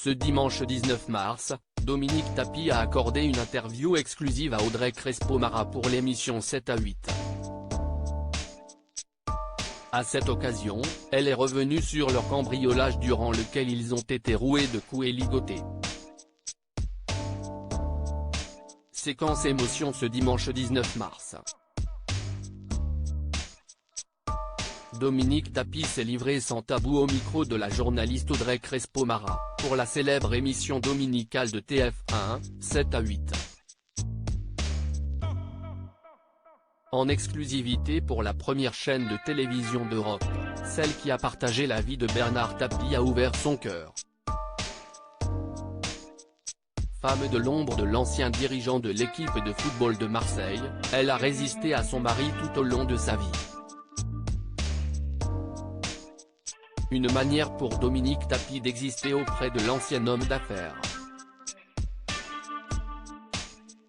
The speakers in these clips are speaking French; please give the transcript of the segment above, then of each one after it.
Ce dimanche 19 mars, Dominique Tapie a accordé une interview exclusive à Audrey Crespo-Mara pour l'émission 7 à 8. À cette occasion, elle est revenue sur leur cambriolage durant lequel ils ont été roués de coups et ligotés. Séquence émotion ce dimanche 19 mars. Dominique Tapie s'est livré sans tabou au micro de la journaliste Audrey Crespo-Mara, pour la célèbre émission dominicale de TF1, 7 à 8. En exclusivité pour la première chaîne de télévision d'Europe, celle qui a partagé la vie de Bernard Tapie a ouvert son cœur. Femme de l'ombre de l'ancien dirigeant de l'équipe de football de Marseille, elle a résisté à son mari tout au long de sa vie. Une manière pour Dominique Tapie d'exister auprès de l'ancien homme d'affaires.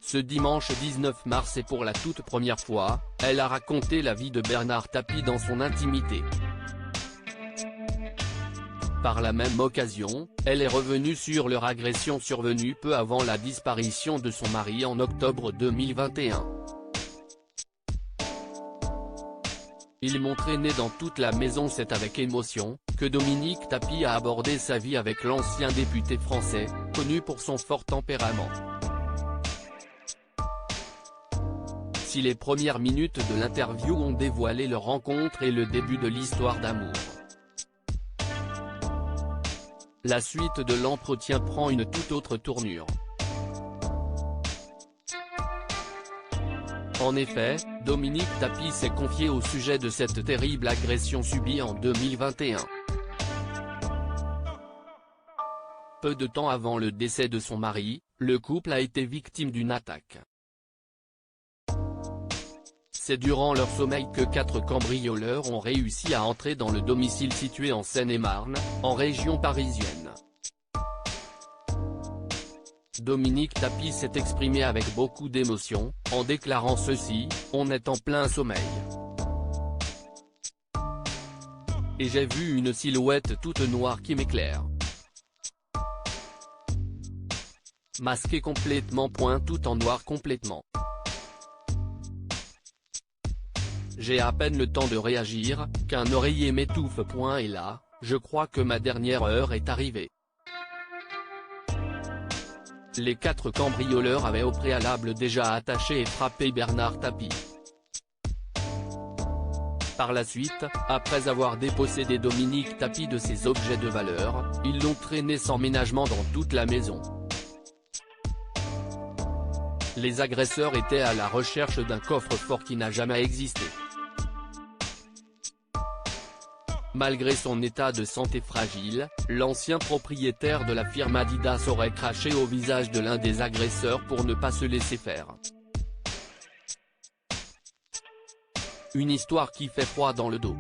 Ce dimanche 19 mars et pour la toute première fois, elle a raconté la vie de Bernard Tapie dans son intimité. Par la même occasion, elle est revenue sur leur agression survenue peu avant la disparition de son mari en octobre 2021. Ils m'ont traîné dans toute la maison. C'est avec émotion que Dominique Tapie a abordé sa vie avec l'ancien député français, connu pour son fort tempérament. Si les premières minutes de l'interview ont dévoilé leur rencontre et le début de l'histoire d'amour, la suite de l'entretien prend une toute autre tournure. En effet, Dominique Tapie s'est confiée au sujet de cette terrible agression subie en 2021. Peu de temps avant le décès de son mari, le couple a été victime d'une attaque. C'est durant leur sommeil que 4 cambrioleurs ont réussi à entrer dans le domicile situé en Seine-et-Marne, en région parisienne. Dominique Tapie s'est exprimé avec beaucoup d'émotion, en déclarant ceci: « On est en plein sommeil. Et j'ai vu une silhouette toute noire qui m'éclaire. Masqué complètement, tout en noir complètement. J'ai à peine le temps de réagir, qu'un oreiller m'étouffe. Et là, je crois que ma dernière heure est arrivée. » Les 4 cambrioleurs avaient au préalable déjà attaché et frappé Bernard Tapie. Par la suite, après avoir dépossédé Dominique Tapie de ses objets de valeur, ils l'ont traîné sans ménagement dans toute la maison. Les agresseurs étaient à la recherche d'un coffre-fort qui n'a jamais existé. Malgré son état de santé fragile, l'ancien propriétaire de la firme Adidas aurait craché au visage de l'un des agresseurs pour ne pas se laisser faire. Une histoire qui fait froid dans le dos.